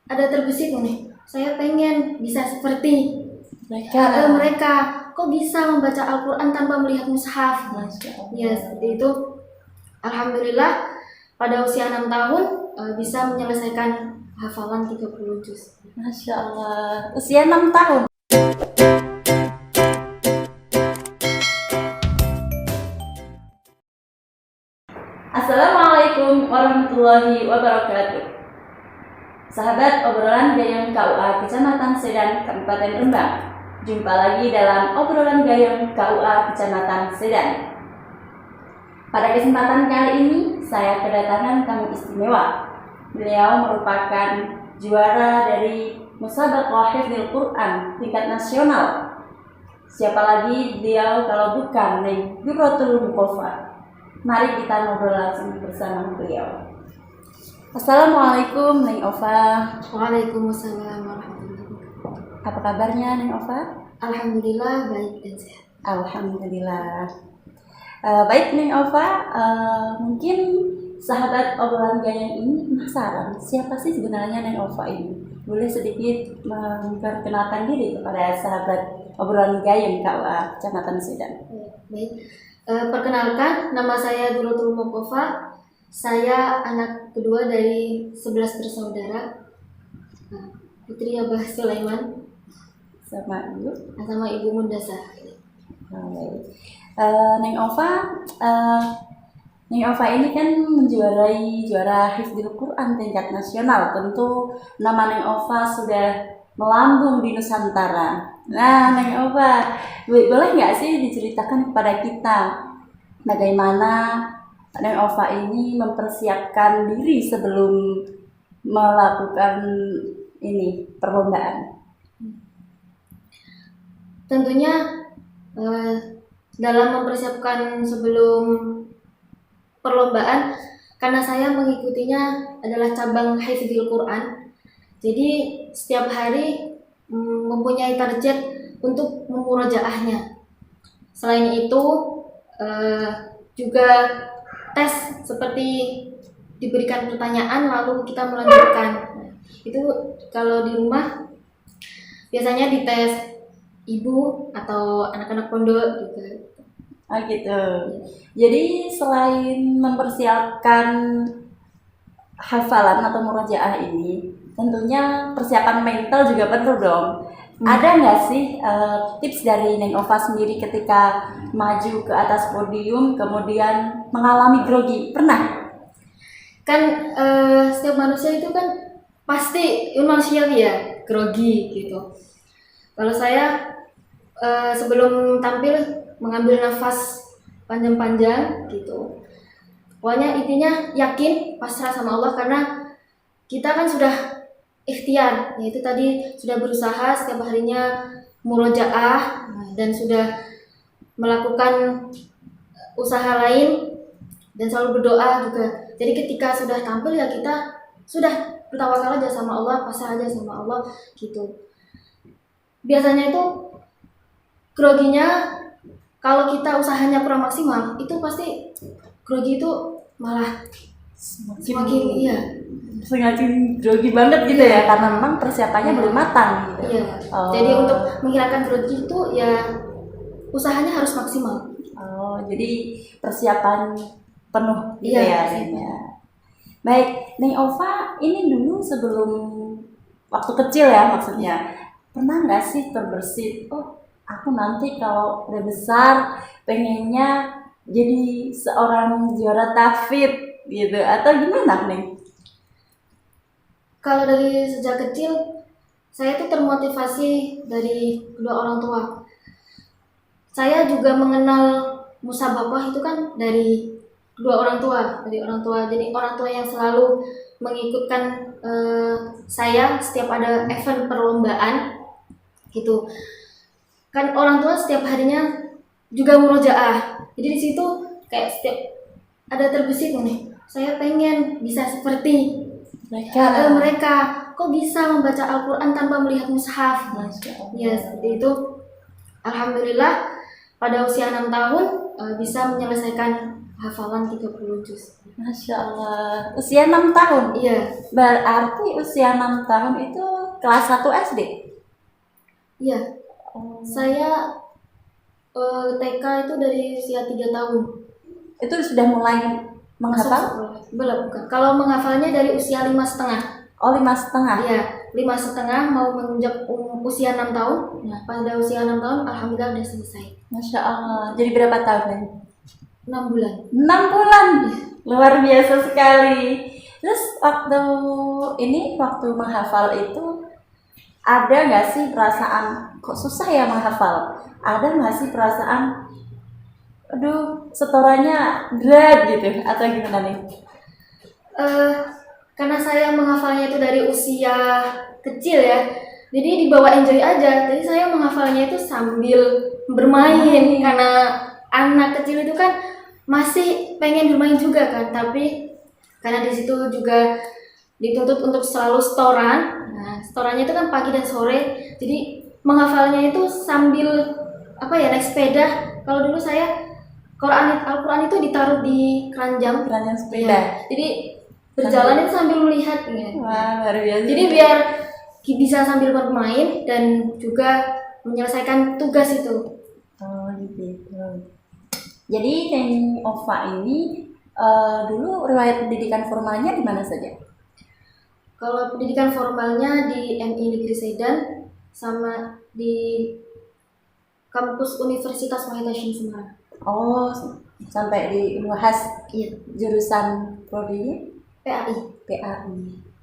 ada terbesit nih, saya pengen bisa seperti mereka. Kok bisa membaca Al-Quran tanpa melihat mushaf? Ya seperti itu. Alhamdulillah pada usia 6 tahun bisa menyelesaikan hafalan 30 juz. Masya Allah, usia 6 tahun. Assalamualaikum warahmatullahi wabarakatuh. Sahabat obrolan Gayung KUA Kecamatan Sedan, Kabupaten Rembang. Jumpa lagi dalam obrolan Gayung KUA Kecamatan Sedan. Pada kesempatan kali ini, saya kedatangan tamu istimewa. Beliau merupakan juara dari Musabaqah Hifdzul Quran tingkat nasional. Siapa lagi beliau kalau bukan Neng Durratul Muqoffa. Mari kita ngobrol langsung bersama beliau. Assalamualaikum Neng Ova. Waalaikumsalam warahmatullahi wabarakatuh. Apa kabarnya Neng Ova? Alhamdulillah baik dan sehat. Alhamdulillah. Baik Neng Ova, mungkin sahabat obrolan Gayung ini penasaran siapa sih sebenarnya Neng Ova ini? Boleh sedikit memperkenalkan diri kepada sahabat obrolan Gayung KUA Kecamatan Sedan. Baik. Perkenalkan, nama saya Durratul Muqoffa. Saya anak kedua dari 11 bersaudara. Putri Abah Sulaiman Sama Ibu. sama Ibu Mundasa. Neng Ova ini kan menjuarai juara Hifdzul Quran tingkat nasional. Tentu nama Neng Ova sudah melambung di Nusantara. Nah, Neng Ova, boleh nggak sih diceritakan kepada kita bagaimana Neng Ova ini mempersiapkan diri sebelum melakukan ini perlombaan? Tentunya dalam mempersiapkan sebelum perlombaan, karena saya mengikutinya adalah cabang Hifdzul Quran. Jadi setiap hari mempunyai target untuk memurojaahnya. Selain itu juga tes seperti diberikan pertanyaan lalu kita melanjutkan. Itu kalau di rumah biasanya dites ibu atau anak-anak pondok juga. Oh gitu. Jadi selain mempersiapkan hafalan atau murojaah ini, tentunya persiapan mental juga perlu dong. Ada nggak sih tips dari Neng Ova sendiri ketika maju ke atas podium kemudian mengalami grogi? Pernah? Kan setiap manusia itu kan pasti manusiawi ya, grogi gitu. Kalau saya sebelum tampil mengambil nafas panjang-panjang gitu. Pokoknya intinya yakin, pasrah sama Allah, karena kita kan sudah ikhtiar, yaitu tadi sudah berusaha setiap harinya murojaah dan sudah melakukan usaha lain dan selalu berdoa juga. Jadi ketika sudah tampil ya kita sudah bertawakal aja sama Allah, pasrah aja sama Allah gitu. Biasanya itu groginya kalau kita usahanya kurang maksimal, itu pasti grogi itu malah semakin grogi banget gitu ya, karena memang persiapannya belum matang gitu. Iya. Jadi untuk menghilangkan grogi itu ya usahanya harus maksimal. Oh, jadi persiapan penuh gitu ya. Baik, Neng Ova ini dulu sebelum waktu kecil ya maksudnya, pernah nggak sih terbersit, oh aku nanti kalau udah besar pengennya jadi seorang juara tahfidz gitu, atau gimana Neng? Kalau dari sejak kecil saya tuh termotivasi dari kedua orang tua. Saya juga mengenal musabaqah itu kan dari kedua orang tua, Jadi orang tua yang selalu mengikutkan saya setiap ada event perlombaan gitu. Kan orang tua setiap harinya juga murojaah. Jadi di situ kayak setiap ada terbesit nih, saya pengen bisa seperti mereka. Kok bisa membaca Al-Quran tanpa melihat mushaf? Ya seperti itu. Alhamdulillah pada usia 6 tahun bisa menyelesaikan hafalan 30 juz. Masya Allah. Usia 6 tahun. Iya, Berarti usia 6 tahun itu kelas 1 SD. iya. Oh. Saya TK itu dari usia 3 tahun. Itu sudah mulai Masuk menghafal? sekolah. Belum, bukan. Kalau menghafalnya dari usia 5,5. Oh, 5,5. Iya, 5,5 mau menginjak usia 6 tahun. Nah, pada usia 6 tahun, alhamdulillah udah selesai. Masya Allah. Jadi berapa tahun lagi? 6 bulan. 6 bulan. Luar biasa sekali. Terus waktu menghafal itu ada nggak sih perasaan kok susah ya menghafal? Ada nggak sih perasaan aduh setorannya berat gitu atau gimana nih? Karena saya menghafalnya itu dari usia kecil ya, jadi dibawa enjoy aja. Jadi saya menghafalnya itu sambil bermain, karena anak kecil itu kan masih pengen bermain juga kan, tapi karena di situ juga dituntut untuk selalu setoran. Nah, setorannya itu kan pagi dan sore, jadi menghafalnya itu sambil naik sepeda. Kalau dulu saya Al-Quran itu ditaruh di keranjang sepeda. ya, jadi berjalan itu sambil melihat ya. Wah, luar biasa. Jadi biar bisa sambil bermain dan juga menyelesaikan tugas itu. Oh gitu. Jadi Neng Ova ini dulu riwayat pendidikan formalnya di mana saja? Kalau pendidikan formalnya di MI Negeri Sedan sama di kampus Universitas Wahid Hasyim Semarang. Oh, sampai di Unhas. Iya. Jurusan prodi PAI.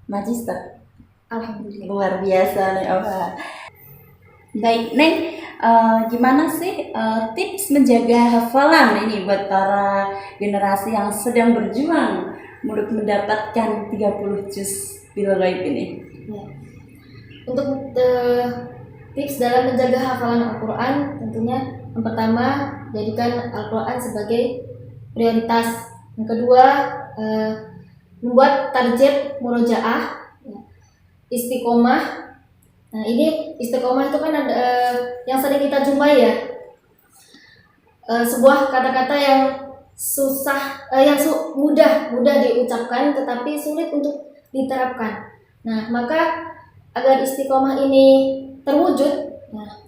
Magister. Alhamdulillah. Luar biasa nih Ova. Baik Neng, gimana sih tips menjaga hafalan ini buat para generasi yang sedang berjuang untuk mendapatkan 30 juz bil ghaib ini? Ya. Untuk tips dalam menjaga hafalan Al-Quran, tentunya yang pertama, jadikan Al-Quran sebagai prioritas. Yang kedua, membuat target murojaah, istiqomah. Nah, ini istiqomah itu kan ada yang sering kita jumpai ya, sebuah kata-kata yang susah, yang mudah diucapkan tetapi sulit untuk diterapkan. Nah, maka agar istiqomah ini terwujud,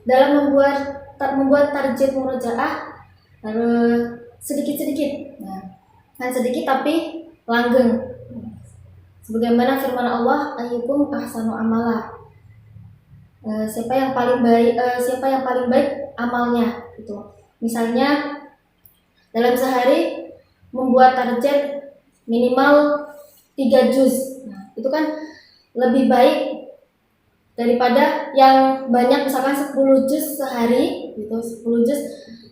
dalam membuat target murojaah sedikit-sedikit, kan sedikit tapi langgeng. Sebagaimana firman Allah, ayyukum ahsanu amala. Siapa yang paling baik amalnya itu. Misalnya dalam sehari membuat target minimal 3 juz. Nah, itu kan lebih baik daripada yang banyak, misalkan 10 juz sehari gitu, 10 juz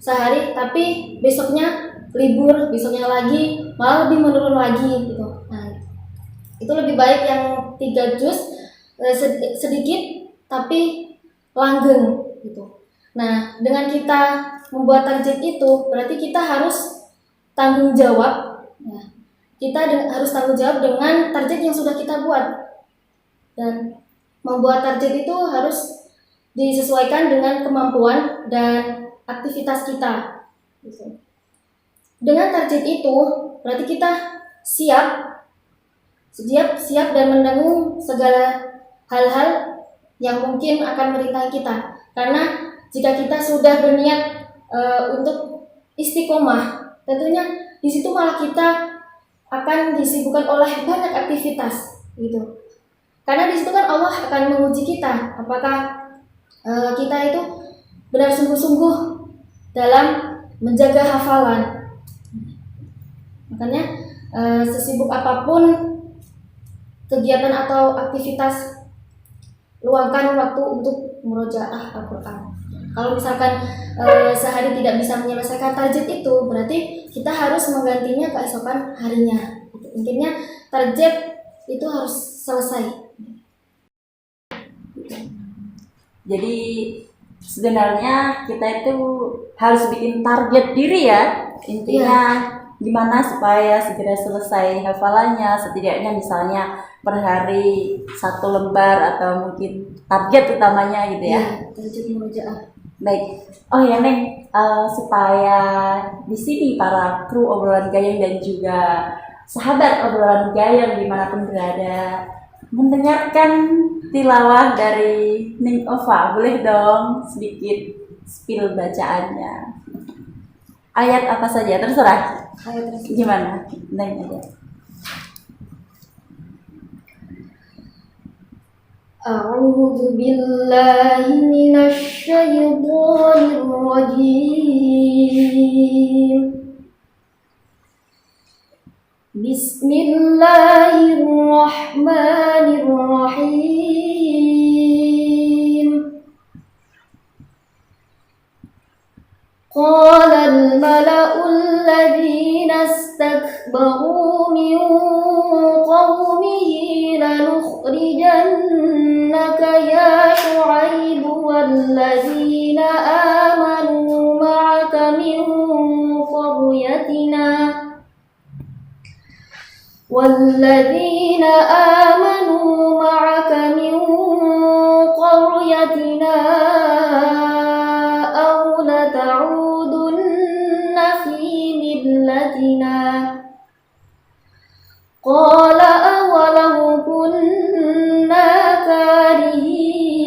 sehari tapi besoknya libur, besoknya lagi malah lebih menurun lagi gitu. Nah, itu lebih baik yang 3 juz sedikit tapi langgeng gitu. Nah, dengan kita membuat target itu berarti kita harus tanggung jawab. Nah, kita harus tanggung jawab dengan target yang sudah kita buat, dan membuat target itu harus disesuaikan dengan kemampuan dan aktivitas kita. Dengan target itu berarti kita siap dan menanggung segala hal-hal yang mungkin akan merintangi kita. Karena jika kita sudah berniat untuk istiqomah, tentunya di situ malah kita akan disibukkan oleh banyak aktivitas gitu. Karena di situ kan Allah akan menguji kita, apakah kita itu benar sungguh-sungguh dalam menjaga hafalan. Makanya sesibuk apapun kegiatan atau aktivitas, luangkan waktu untuk murojaah Al-Quran. Kalau misalkan sehari tidak bisa menyelesaikan target itu, berarti kita harus menggantinya keesokan harinya. Intinya target itu harus selesai. Jadi sebenarnya kita itu harus bikin target diri ya. Intinya gimana supaya segera selesai hafalannya, setidaknya misalnya per hari 1 lembar atau mungkin target utamanya gitu ya. Target murojaah. Baik. Oh ya Neng, supaya di sini para kru obrolan gayeng dan juga sahabat obrolan gayeng dimanapun berada mendengarkan tilawah dari Neng Ova, boleh dong sedikit spill bacaannya. Ayat apa saja, terserah. Ayat terus. Gimana? Neng aja. أعوذ بالله من الشيطان الرجيم بسم الله الرحمن الرحيم قال الملأ الذين استكبروا من قومه لنخرجنك يا شعيب والذين آمنوا معك من قريتنا أو لتعودن في ملتنا قال أولو كنا كارهين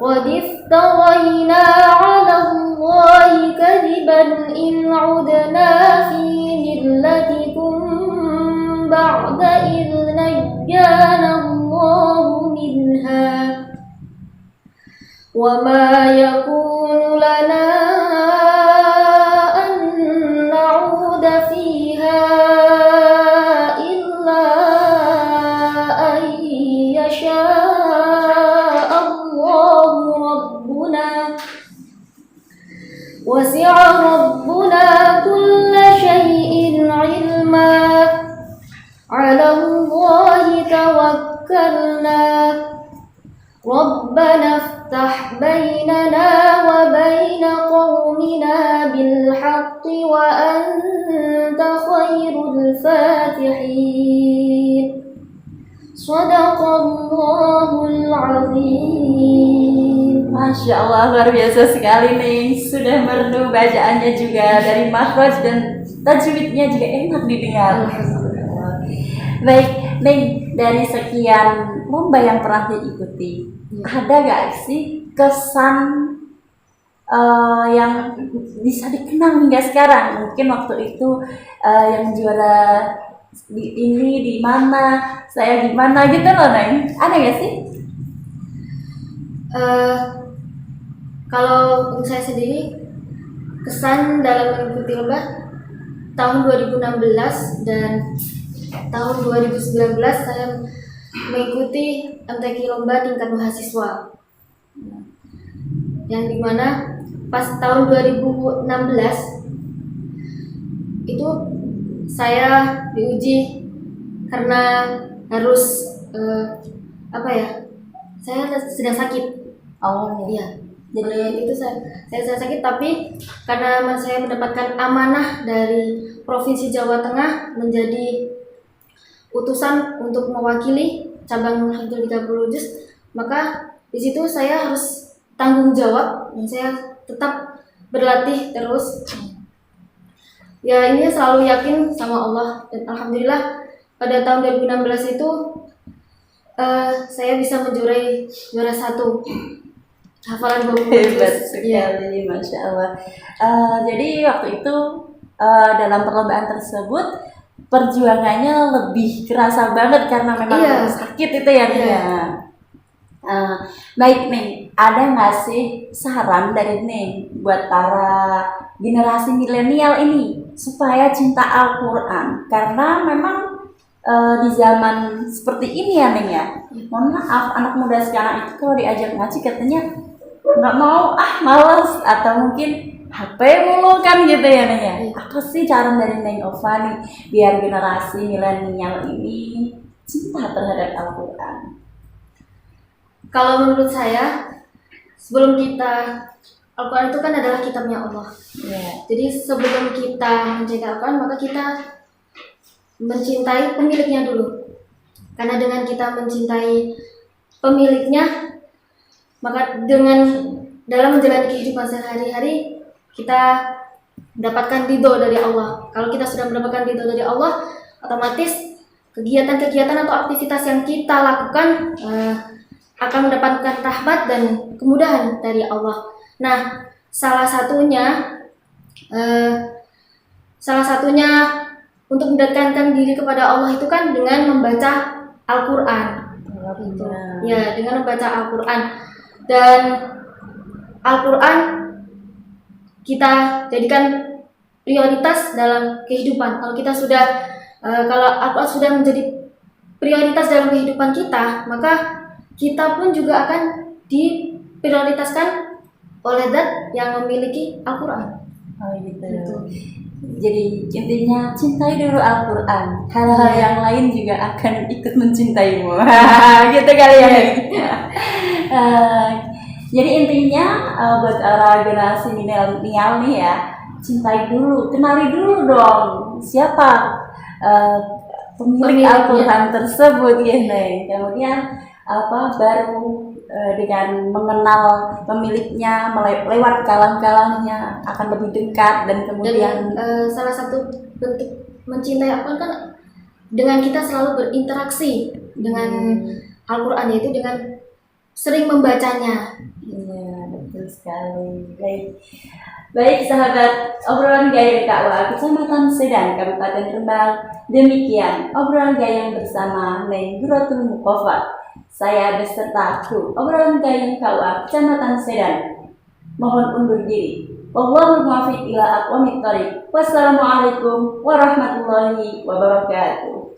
قد افترينا على الله كذبا إن عدنا في ملتكم بعد إذ نجانا الله منها وما يكون لنا أن نعود فيها إلا أن يشاء الله ربنا وسع ربنا كل شيء علما على الله توكلنا ربنا افتح بيننا وبين قومنا بالحق وأنت خير الفاتحين صدق الله العظيم. Masya Allah, luar biasa sekali nih. Sudah merdu bacaannya juga, dari makhraj dan tajwidnya juga enak didengar. Baik, Neng, dari sekian lomba yang pernah diikuti, ada gak sih kesan yang bisa dikenang hingga sekarang? Mungkin waktu itu yang juara ini di mana, saya di mana gitu loh, Neng. Ada gak sih? Kalau untuk saya sendiri, kesan dalam mengikuti lomba tahun 2016 dan tahun 2019 saya mengikuti MTQ lomba tingkat mahasiswa, yang dimana pas tahun 2016 itu saya diuji karena harus saya sedang sakit. Oh Iya. Jadi itu saya sedang sakit, tapi karena saya mendapatkan amanah dari Provinsi Jawa Tengah menjadi utusan untuk mewakili cabang Hafdzul 30 juz, maka di situ saya harus tanggung jawab dan saya tetap berlatih terus. Ya, ini selalu yakin sama Allah, dan alhamdulillah pada tahun 2016 itu saya bisa menjuarai juara 1 hafalan 20 hebat juz. sekali, Masya Allah. Jadi waktu itu dalam perlombaan tersebut perjuangannya lebih kerasa banget karena memang sakit itu ya. Baik Neng, ada nggak sih saran dari Neng buat para generasi milenial ini supaya cinta Al-Quran? Karena memang di zaman seperti ini ya Neng ya, mohon maaf anak muda sekarang itu kalau diajak ngaji katanya nggak mau, males, atau mungkin HP mulu kan gitu ya Neng ya. Apa sih cara dari Neng Ova nih biar generasi milenial ini cinta terhadap Al-Quran? Kalau menurut saya, sebelum Al-Quran itu kan adalah kitabnya Allah. Jadi sebelum kita mencintai Al-Quran, maka kita mencintai pemiliknya dulu. Karena dengan kita mencintai pemiliknya, Maka dengan dalam menjalani kehidupan sehari-hari kita mendapatkan ridho dari Allah. Kalau kita sudah mendapatkan ridho dari Allah, otomatis kegiatan-kegiatan atau aktivitas yang kita lakukan akan mendapatkan rahmat dan kemudahan dari Allah. Nah, salah satunya untuk mendekatkan diri kepada Allah itu kan dengan membaca Al-Quran. Gitu. Ya, dengan membaca Al-Quran. Dan Al-Quran kita jadikan prioritas dalam kehidupan. Kalau Al-Quran sudah menjadi prioritas dalam kehidupan kita, maka kita pun juga akan diprioritaskan oleh zat yang memiliki Al-Quran. Oh gitu. Jadi intinya cintai dulu Al-Quran. Hal-hal yang lain juga akan ikut mencintaimu. Gitu kali ya. Jadi intinya buat generasi milenial nih ya, cintai dulu, kenali dulu dong siapa pemilik Al-Quran tersebut ya, Neng. Kemudian baru dengan mengenal pemiliknya lewat kalam-kalamnya akan lebih dekat dan kemudian salah satu bentuk mencintai Al-Quran kan dengan kita selalu berinteraksi dengan Al-Quran, yaitu dengan sering membacanya. Iya, betul sekali. Baik sahabat obrolan gayeng KUA Kecamatan Sedan Kabupaten Rembang, demikian obrolan gayeng bersama Neng Nuratul Muqoffa. Saya beserta kru obrolan gayeng KUA Kecamatan Sedan mohon undur diri. Wallahul muwaffiq ila aqwamit thoriq. Wassalamualaikum warahmatullahi wabarakatuh.